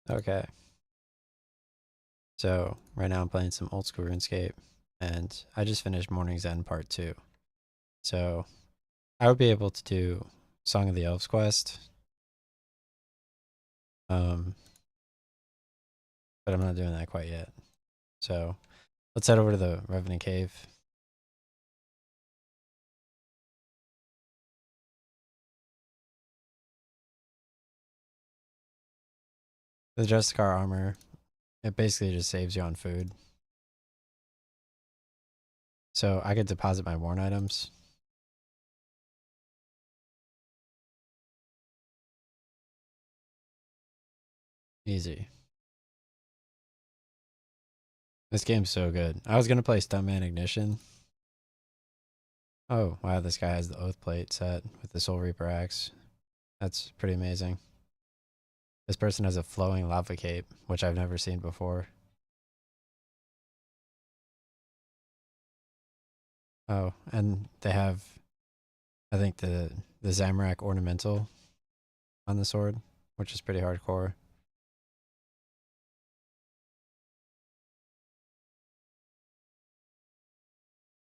Okay. So right now I'm playing some old school RuneScape, and I just finished Morning's End Part 2. So I would be able to do Song of the Elves quest, um, but I'm not doing that quite yet. So let's head over to the Revenant Cave. The Justicar armor, it basically just saves you on food. So I could deposit my worn items. Easy. This game's so good. I was going to play Stuntman Ignition. Oh, wow, this guy has the Oath Plate set with the Soul Reaper axe. That's pretty amazing. This person has a flowing lava cape, which I've never seen before. Oh, and they have, I think, the Zamorak ornamental on the sword, which is pretty hardcore.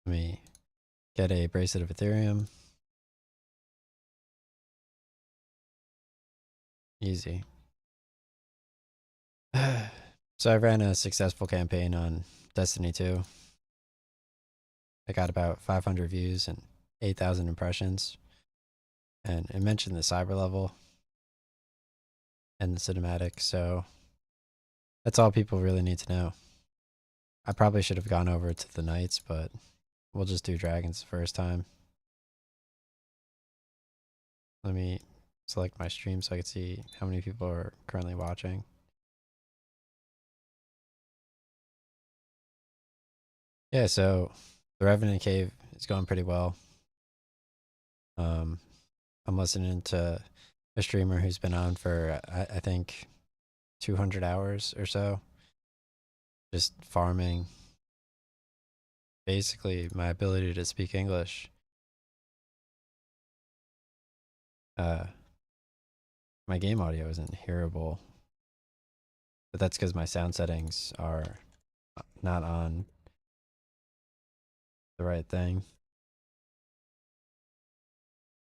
Let me get a Bracelet of Ethereum. Easy. So I ran a successful campaign on Destiny 2. I got about 500 views and 8,000 impressions. And it mentioned the cyber level and the cinematic, so that's all people really need to know. I probably should have gone over to the knights, but we'll just do dragons the first time. Let me select my stream so I can see how many people are currently watching. Yeah, so the Revenant Cave is going pretty well. I'm listening to a streamer who's been on for, I think, 200 hours or so, just farming basically my ability to speak English. My game audio isn't hearable, but that's because my sound settings are not on the right thing.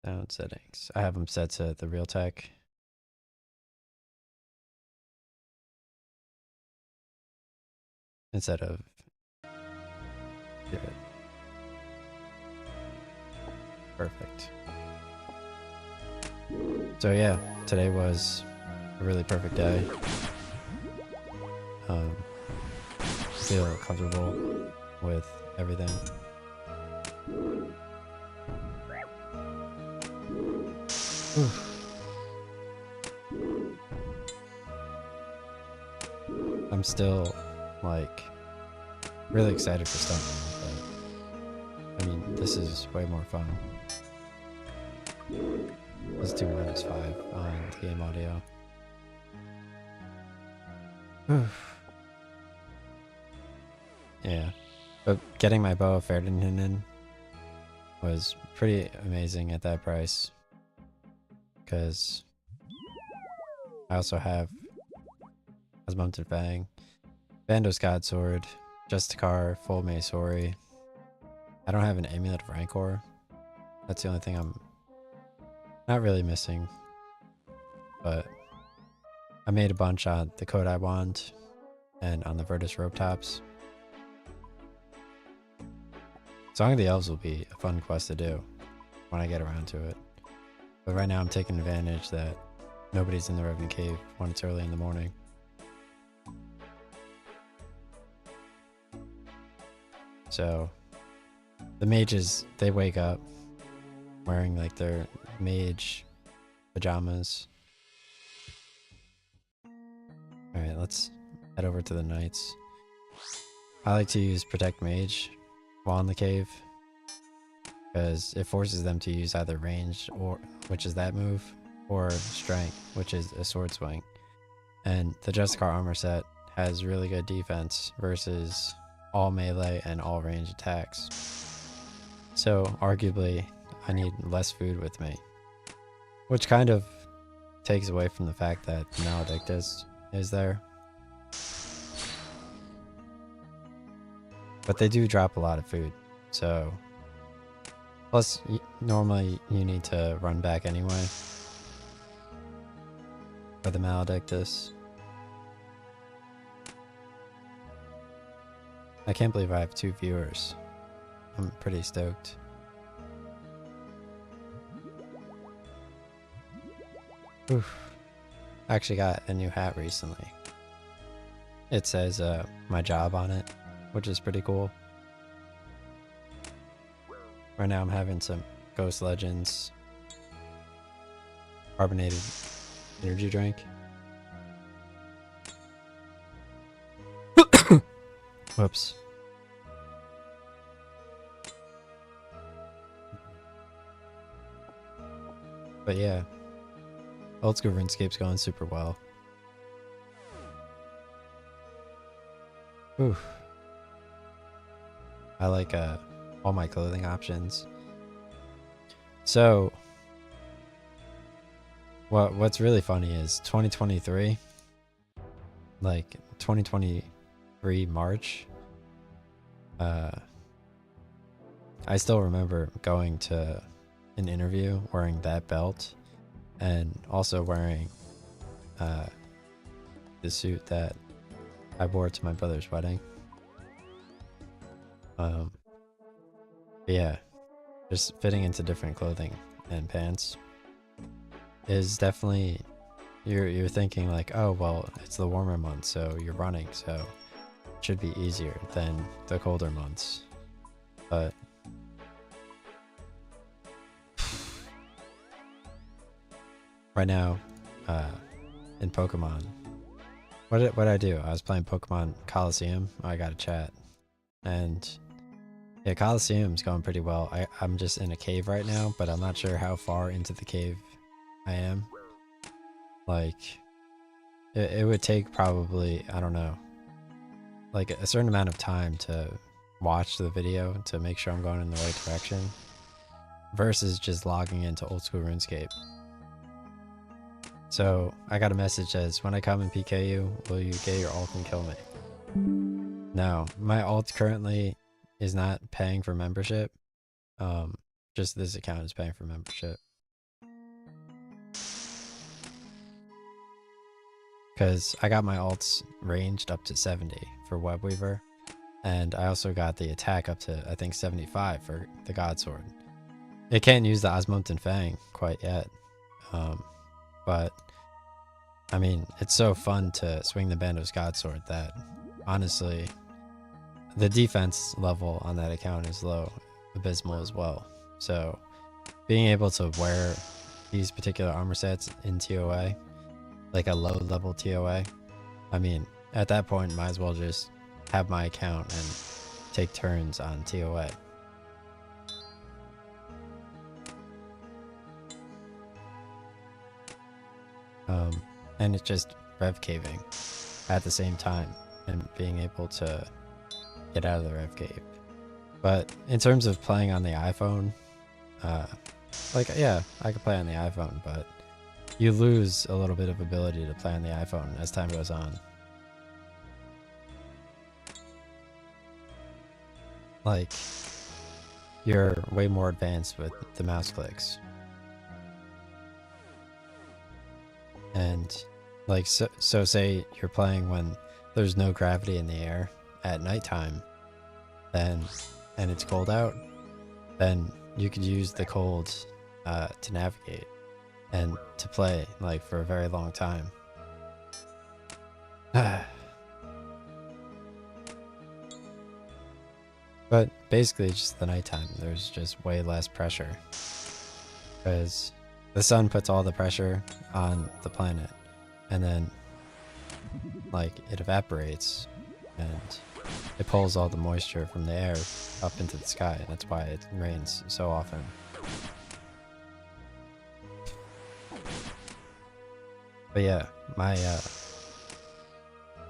Sound settings. I have them set to the Realtek. Instead of good. Perfect. So yeah, today was a really perfect day. Feel comfortable with everything. I'm still like really excited for Stuntman, but I mean, this is way more fun. Let's do -5 on the game audio. Yeah, but getting my Boa Ferdinand was pretty amazing at that price, because I also have Osmounted Fang, Bandos God Sword, Justicar, Full Maceori. I don't have an Amulet of Rancor. That's the only thing I'm not really missing, but I made a bunch on the Kodai Wand and on the Virtus Rope Tops. Song of the Elves will be a fun quest to do when I get around to it. But right now I'm taking advantage that nobody's in the Revenant Cave when it's early in the morning. So the mages, they wake up wearing like their mage pajamas. Alright, let's head over to the knights. I like to use Protect Mage while in the cave, because it forces them to use either range, or which is that move, or strength, which is a sword swing. And the Justicar armor set has really good defense versus all melee and all range attacks. So arguably I need less food with me, which kind of takes away from the fact that Maledictus is there. But they do drop a lot of food, so... Plus, normally you need to run back anyway. For the Maledictus. I can't believe I have 2 viewers. I'm pretty stoked. Oof. I actually got a new hat recently. It says my job on it, which is pretty cool. Right now I'm having some Ghost Legends carbonated energy drink. Whoops. But yeah, Old School RuneScape's going super well. Ooh. I like all my clothing options. So what's really funny is 2023, like 2023 March, I still remember going to an interview wearing that belt and also wearing the suit that I wore to my brother's wedding. Yeah, just fitting into different clothing and pants is definitely, you're thinking like, oh well, it's the warmer months, so you're running, so it should be easier than the colder months. But right now, in Pokemon, what did I do? I was playing Pokemon Coliseum. I got a chat, and yeah, Coliseum's going pretty well. I'm just in a cave right now, but I'm not sure how far into the cave I am. Like, it would take probably, I don't know, like a certain amount of time to watch the video to make sure I'm going in the right direction versus just logging into Old School RuneScape. So I got a message that says, when I come and PK you, will you get your ult and kill me? No, my ult currently is not paying for membership. Just this account is paying for membership. Because I got my ults ranged up to 70 for Webweaver. And I also got the attack up to, I think, 75 for the God Sword. It can't use the Osmoten Fang quite yet. But, I mean, it's so fun to swing the Bandos God Sword that, honestly, the defense level on that account is low, abysmal as well. So, being able to wear these particular armor sets in TOA, like a low level TOA, I mean, at that point, might as well just have my account and take turns on TOA. And it's just rev caving at the same time and being able to get out of the rev cave. But in terms of playing on the iPhone, like, yeah, I could play on the iPhone, but you lose a little bit of ability to play on the iPhone as time goes on. Like, you're way more advanced with the mouse clicks. And like, so say you're playing when there's no gravity in the air at nighttime, then, and it's cold out, then you could use the cold to navigate and to play like for a very long time. But basically it's just the nighttime. There's just way less pressure because the sun puts all the pressure on the planet and then like it evaporates and it pulls all the moisture from the air up into the sky, and that's why it rains so often. But yeah, my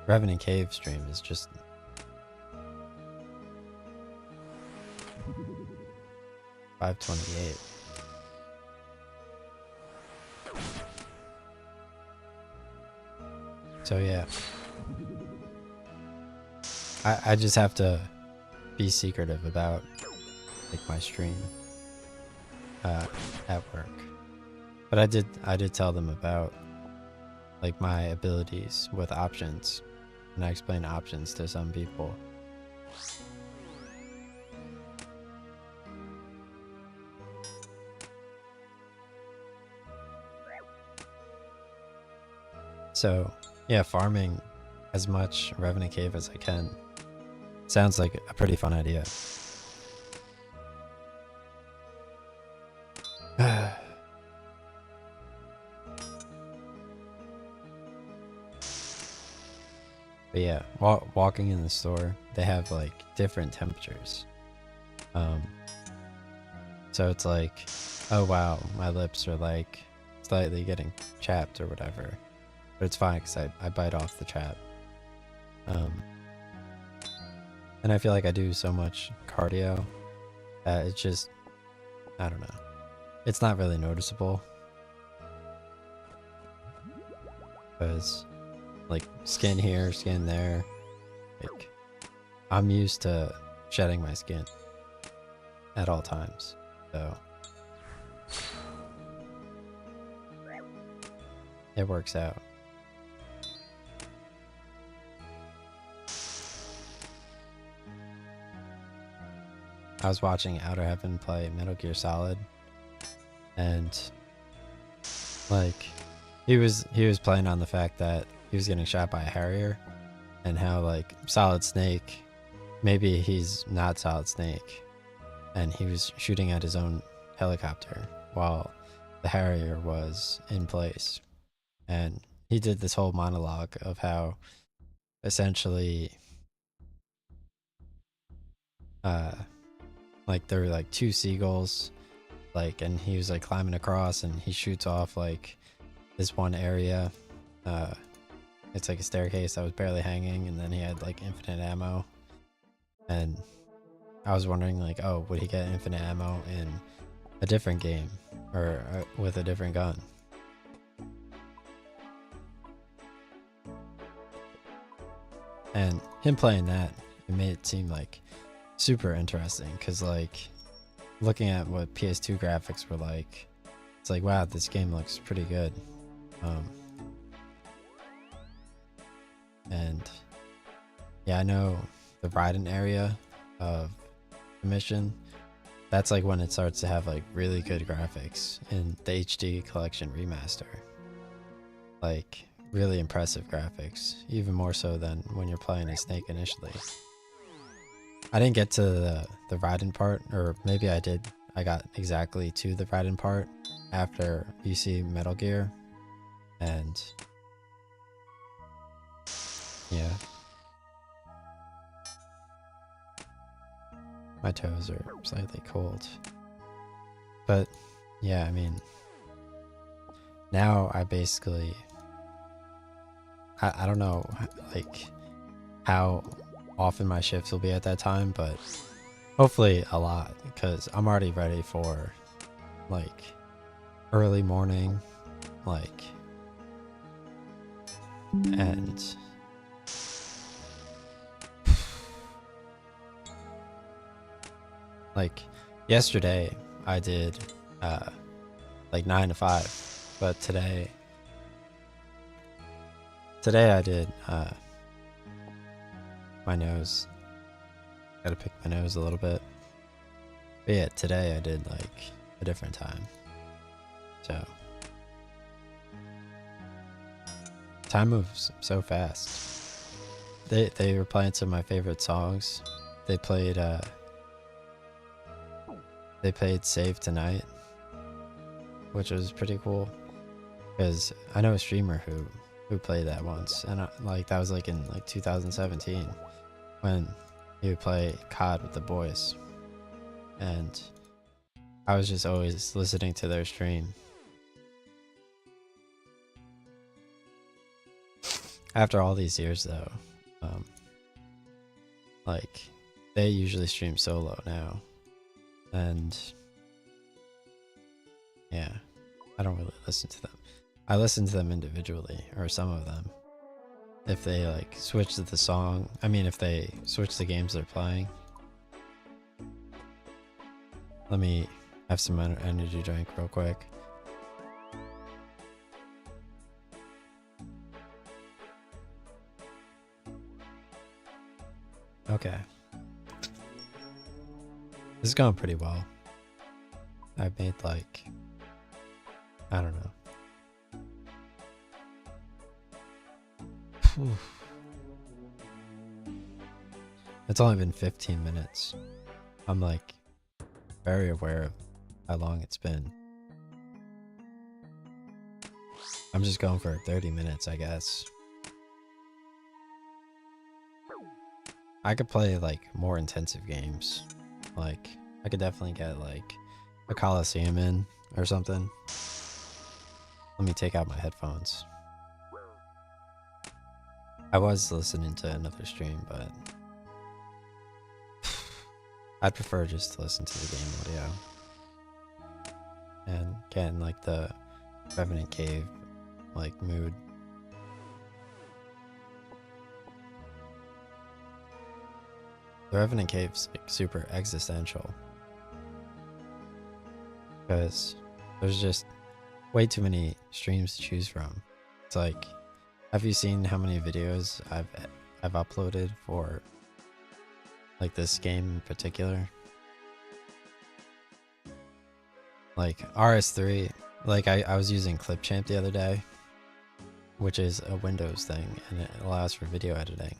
Revenant Cave stream is just $5.28. So yeah, I just have to be secretive about like my stream at work. But I did tell them about like my abilities with options, and I explained options to some people. So yeah, farming as much Revenant Cave as I can sounds like a pretty fun idea. But yeah, walking in the store, they have like different temperatures. So it's like, oh wow, my lips are like slightly getting chapped or whatever. But it's fine because I bite off the chap. And I feel like I do so much cardio that it's just, I don't know. It's not really noticeable. Because like skin here, skin there. Like I'm used to shedding my skin at all times. So it works out. I was watching Outer Heaven play Metal Gear Solid, and like he was playing on the fact that he was getting shot by a Harrier, and how like Solid Snake, maybe he's not Solid Snake, and he was shooting at his own helicopter while the Harrier was in place. And he did this whole monologue of how essentially like there were like two seagulls, like, and he was like climbing across, and he shoots off like this one area. It's like a staircase that was barely hanging, and then he had like infinite ammo. And I was wondering like, oh, would he get infinite ammo in a different game or with a different gun? And him playing that, it made it seem like super interesting, because like looking at what PS2 graphics were like, it's like, wow, this game looks pretty good. And yeah, I know the Revenant area of the mission, that's like when it starts to have like really good graphics in the HD collection remaster. Like really impressive graphics, even more so than when you're playing as Snake initially. I didn't get to the Revenant part, or maybe I did. I got exactly to the Revenant part after you see Metal Gear, and yeah. My toes are slightly cold. But yeah, I mean, now I basically, I don't know like how often my shifts will be at that time, but hopefully a lot, because I'm already ready for like early morning, like, and like yesterday I did like 9 to 5, but today I did my nose. Gotta pick my nose a little bit. But yeah, today I did like a different time. So time moves so fast. They were playing some of my favorite songs. They played Save Tonight, which was pretty cool, because I know a streamer who played that once, and like that was like in like 2017 when he would play COD with the boys, and I was just always listening to their stream. After all these years though, like they usually stream solo now, and yeah, I don't really listen to them. I listen to them individually, or some of them, if they like switch to the song. I mean, if they switch the games they're playing. Let me have some energy drink real quick. Okay. This is going pretty well. I've made like, I don't know. Whew. It's only been 15 minutes. I'm like very aware of how long it's been. I'm just going for 30 minutes, I guess. I could play like more intensive games. Like I could definitely get like a Coliseum in or something. Let me take out my headphones. I was listening to another stream, but I'd prefer just to listen to the game audio and get in like the Revenant cave like mood. The Revenant cave's like super existential because there's just way too many streams to choose from. It's like, have you seen how many videos I've uploaded for like this game in particular? Like RS3, like I was using Clipchamp the other day, which is a Windows thing and it allows for video editing.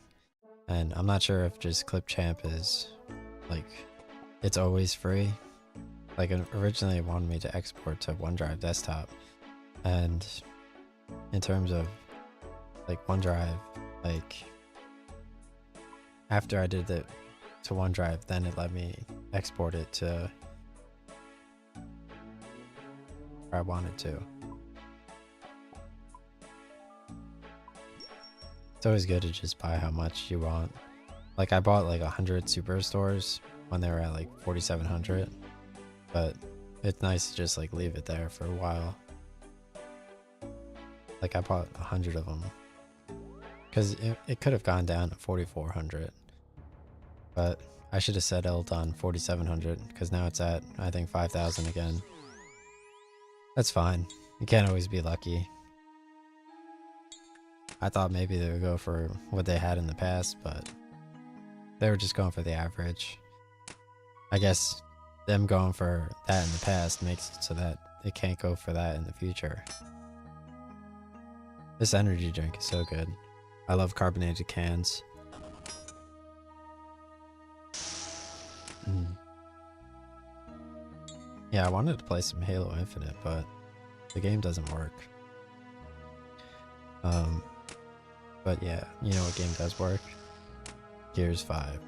And I'm not sure if just Clipchamp is like, it's always free. Like originally it wanted me to export to OneDrive desktop. And in terms of like OneDrive, like after I did it to OneDrive, then it let me export it to where I wanted to. It's always good to just buy how much you want. Like I bought like 100 Superstores when they were at like 4,700, but it's nice to just like leave it there for a while. Like I bought 100 of them because it could have gone down to 4,400, but I should have settled on 4,700 because now it's at I think 5,000 again. That's fine. You can't always be lucky. I thought maybe they would go for what they had in the past, but they were just going for the average. I guess them going for that in the past makes it so that it can't go for that in the future. This energy drink is so good. I love carbonated cans. Yeah, I wanted to play some Halo Infinite, but the game doesn't work. But yeah, you know what game does work? Gears 5.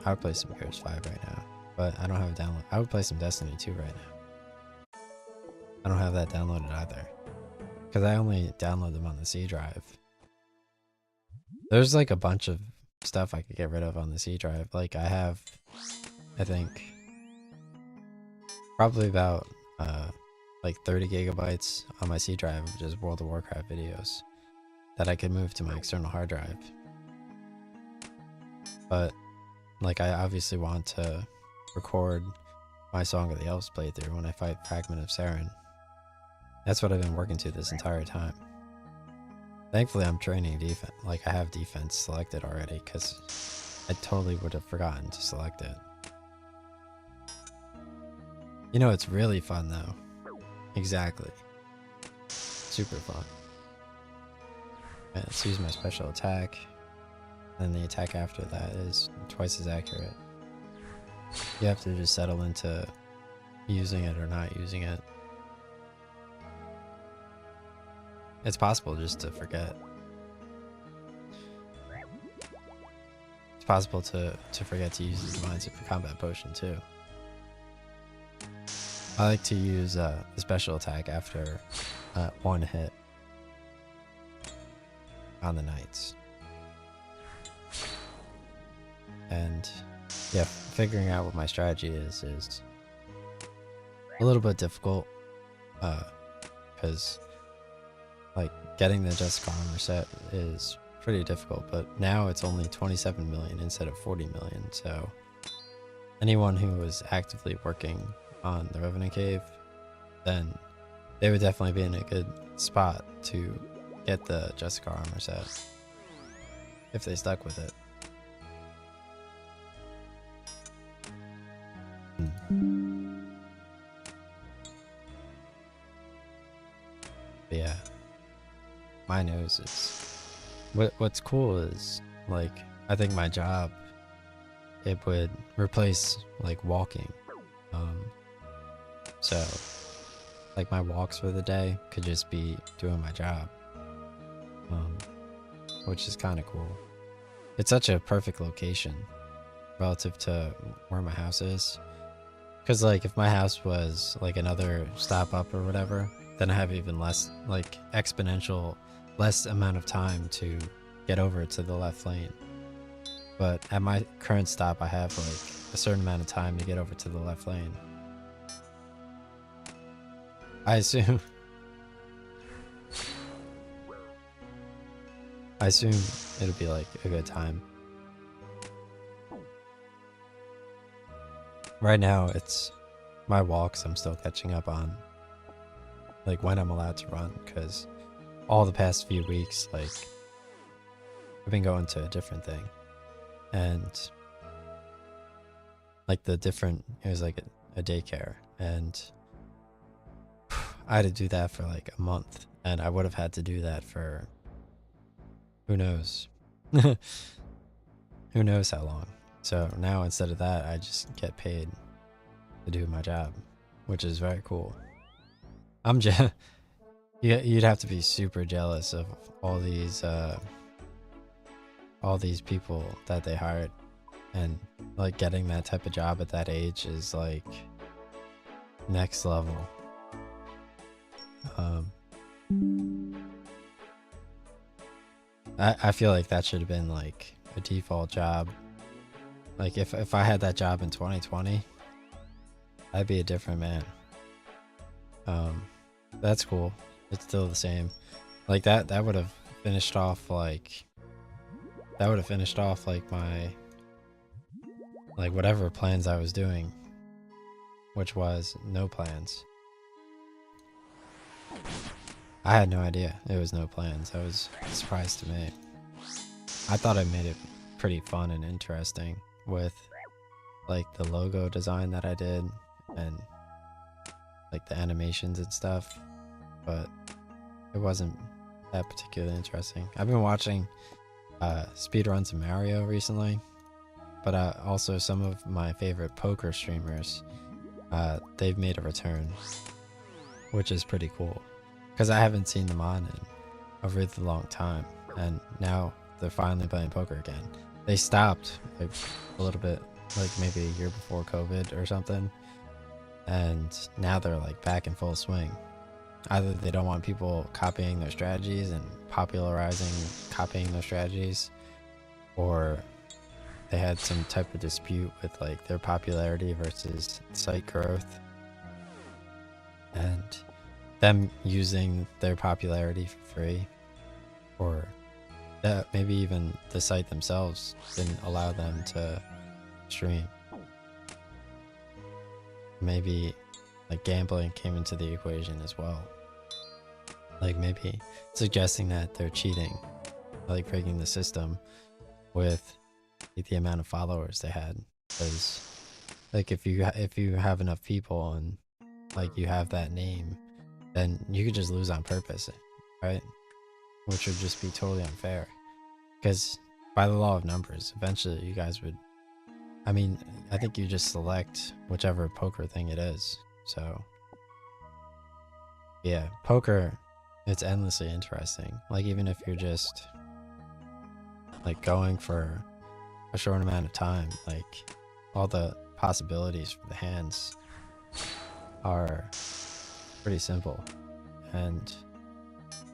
I would play some Gears 5 right now, but I don't have it downloaded. I would play some Destiny 2 right now. I don't have that downloaded either, because I only download them on the C drive. There's like a bunch of stuff I could get rid of on the C drive. Like I have, I think, probably about like 30 gigabytes on my C drive of just World of Warcraft videos that I could move to my external hard drive. But like I obviously want to record my Song of the Elves playthrough when I fight Fragment of Saren. That's what I've been working to this entire time. Thankfully I'm training defense, like I have defense selected already, because I totally would have forgotten to select it. You know, it's really fun though. Exactly. Super fun. Let's use my special attack. And the attack after that is twice as accurate. You have to just settle into using it or not using it. It's possible just to forget. It's possible to forget to use the Divine Super Combat Potion too. I like to use the special attack after one hit on the knights. And yeah, figuring out what my strategy is a little bit difficult, because like getting the Jessica armor set is pretty difficult, but now it's only 27 million instead of 40 million. So anyone who was actively working on the Revenant Cave, then they would definitely be in a good spot to get the Jessica armor set if they stuck with it. But yeah, my nose is what's cool is, like, I think my job, it would replace like walking. So like my walks for the day could just be doing my job, which is kind of cool. It's such a perfect location relative to where my house is, because like if my house was like another stop up or whatever, then I have even less, like exponential less amount of time to get over to the left lane. But at my current stop, I have like a certain amount of time to get over to the left lane. I assume it'll be like a good time. Right now, it's my walks I'm still catching up on, like when I'm allowed to run, because all the past few weeks, like I've been going to a different thing, and like it was like a daycare, and I had to do that for like a month, and I would have had to do that for who knows who knows how long. So now instead of that, I just get paid to do my job, which is very cool. I'm just you'd have to be super jealous of all these people that they hired, and like getting that type of job at that age is like next level. I feel like that should have been like a default job. Like if I had that job in 2020, I'd be a different man. That's cool. It's still the same. Like that would have finished off like my like whatever plans I was doing, which was no plans. I had no idea it was no plans. That was a surprise to me. I thought I made it pretty fun and interesting with like the logo design that I did and like the animations and stuff, but it wasn't that particularly interesting. I've been watching speedruns of Mario recently, but also some of my favorite poker streamers, they've made a return, which is pretty cool, because I haven't seen them on in a really long time, and now they're finally playing poker again. They stopped like a little bit, like maybe a year before COVID or something, and now they're like back in full swing. Either they don't want people copying their strategies and copying their strategies, or they had some type of dispute with like their popularity versus site growth, and them using their popularity for free, or that maybe even the site themselves didn't allow them to stream. Maybe like gambling came into the equation as well. Like maybe suggesting that they're cheating, like breaking the system with the amount of followers they had. Because like if you have enough people and like you have that name, then you could just lose on purpose, right? Which would just be totally unfair. Because by the law of numbers, eventually you guys would, I mean, I think you just select whichever poker thing it is. So yeah, poker, it's endlessly interesting. Like even if you're just like going for a short amount of time, like all the possibilities for the hands are pretty simple. And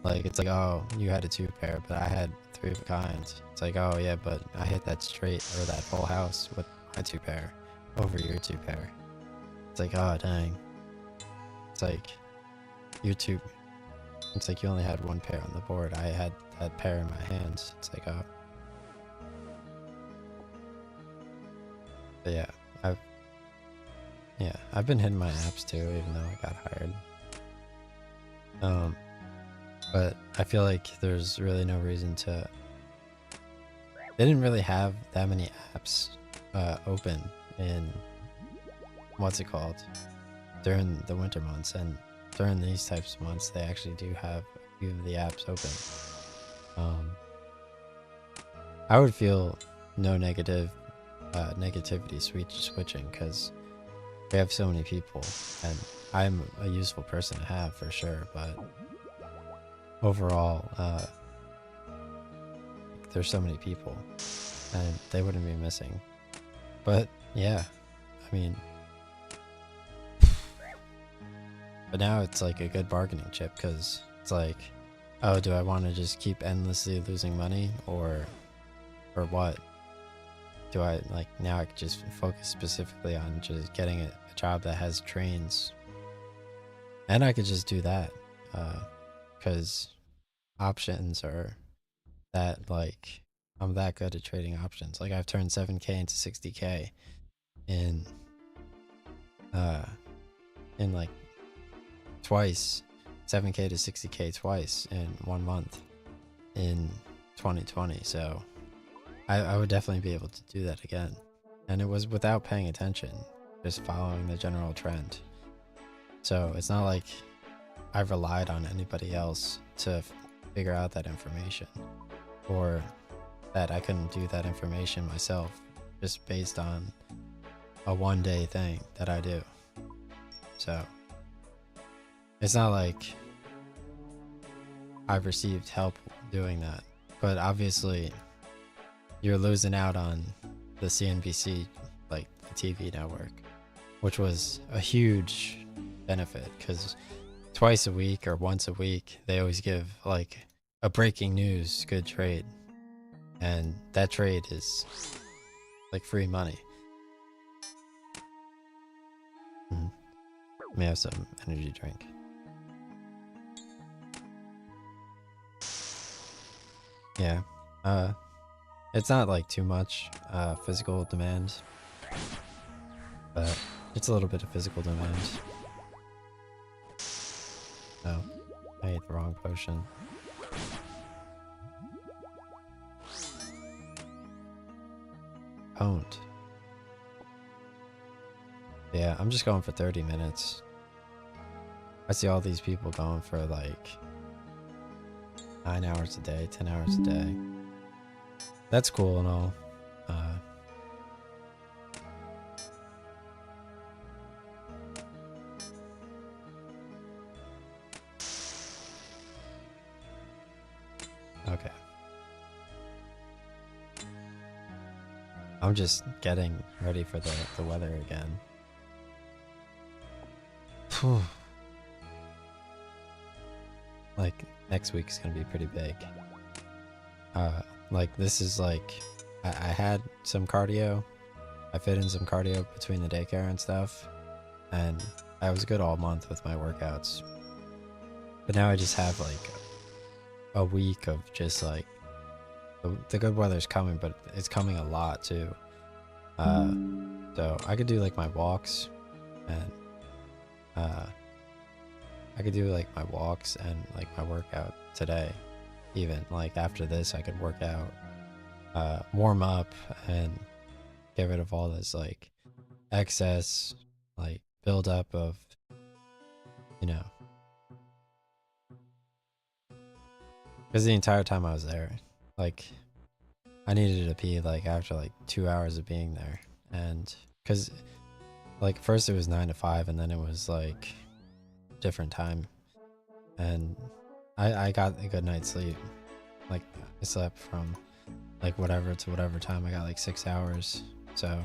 like it's like, oh, you had a 2-pair, but I had 3 of a kind. It's like, oh yeah, but I hit that straight or that full house with my 2-pair over your 2-pair. It's like, oh dang. It's like It's like you only had one pair on the board. I had that pair in my hands. It's like, oh. But yeah, I've been hitting my apps too, even though I got hired. But I feel like there's really no reason to. They didn't really have that many apps open in what's it called during the winter months, and during these types of months they actually do have a few of the apps open. I would feel no negativity switching because we have so many people, and I'm a useful person to have for sure, but overall there's so many people and they wouldn't be missing. But yeah, I mean, but now it's like a good bargaining chip because it's like, oh, do I want to just keep endlessly losing money or what? Do I like now I could just focus specifically on just getting a job that has trains, and I could just do that because options are that, like, I'm that good at trading options. Like I've turned 7k into 60k in like twice, 7k to 60k twice in 1 month in 2020. So I would definitely be able to do that again, and it was without paying attention, just following the general trend. So it's not like I relied on anybody else to figure out that information, or that I couldn't do that information myself just based on a one-day thing that I do. So it's not like I've received help doing that, but obviously you're losing out on the CNBC, like the TV network, which was a huge benefit because twice a week or once a week they always give like a breaking news good trade, and that trade is like free money. Let me have some energy drink. Yeah, it's not like too much physical demand, but it's a little bit of physical demand. Oh, I ate the wrong potion. Pwned. Yeah, I'm just going for 30 minutes. I see all these people going for like 9 hours a day, 10 hours a day. That's cool and all. Okay. I'm just getting ready for the weather again. Like next week's gonna be pretty big. Like this is like I had some cardio. I fit in some cardio between the daycare and stuff, and I was good all month with my workouts. But now I just have like a week of just like the good weather's coming, but it's coming a lot too. So I could do like my walks, and I could do like my walks and like my workout today. Even like after this, I could work out, warm up, and get rid of all this like excess like buildup of, you know, because the entire time I was there, like I needed to pee like after like 2 hours of being there, and because like first it was 9 to 5, and then it was like different time, and I got a good night's sleep. Like I slept from like whatever to whatever time. I got like 6 hours. So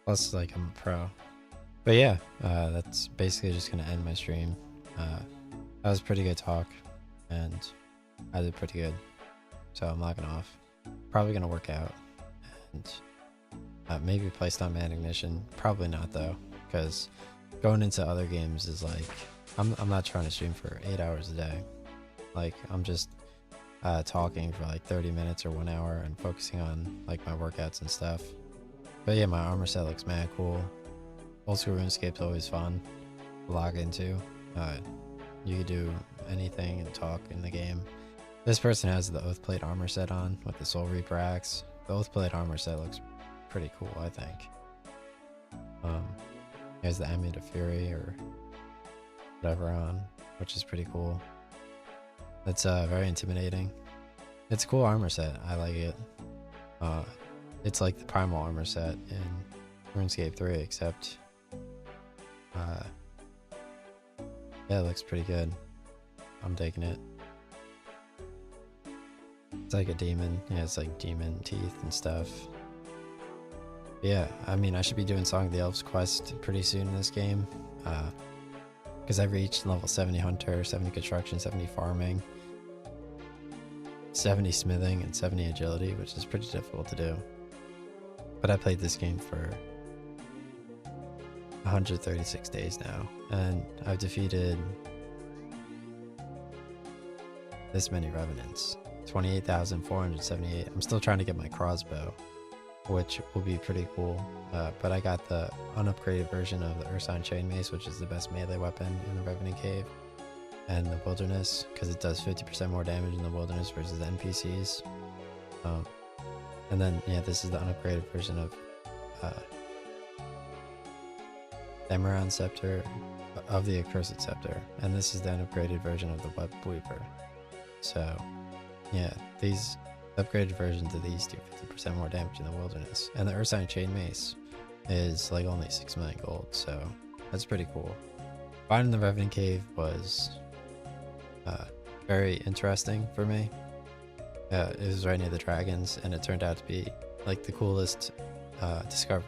plus like I'm a pro. But yeah, that's basically just gonna end my stream. That was pretty good talk, and I did pretty good. So I'm logging off. Probably gonna work out and maybe placed on Man Ignition. Probably not though, because going into other games is like, I'm not trying to stream for 8 hours a day. Like, I'm just talking for like 30 minutes or 1 hour and focusing on like my workouts and stuff. But yeah, my armor set looks mad cool. Old school RuneScape's always fun to log into. You can do anything and talk in the game. This person has the Oathplate armor set on with the Soul Reaper axe. The Oathplate armor set looks pretty cool, I think. He has the Amulet of Fury or whatever on, which is pretty cool. It's very intimidating. It's a cool armor set. I like it. It's like the primal armor set in RuneScape 3, except yeah, it looks pretty good. I'm taking it. It's like a demon. Yeah, it's like demon teeth and stuff. Yeah, I mean, I should be doing Song of the Elves quest pretty soon in this game. Because I've reached level 70 Hunter, 70 Construction, 70 Farming, 70 Smithing, and 70 Agility, which is pretty difficult to do. But I played this game for 136 days now, and I've defeated this many Revenants. 28,478. I'm still trying to get my crossbow, which will be pretty cool. But I got the unupgraded version of the Ursine Chain Mace, which is the best melee weapon in the Revenant Cave and the Wilderness, because it does 50% more damage in the Wilderness versus the NPCs. And then, yeah, this is the unupgraded version of Emerald Scepter, of the Accursed Scepter, and this is the unupgraded version of the Web Weaver. So, yeah, these upgraded versions of these do 50% more damage in the Wilderness, and the Ursine Chain Mace is like only 6 million gold, so that's pretty cool. Finding the Revenant Cave was very interesting for me. It was right near the dragons, and it turned out to be like the coolest discovery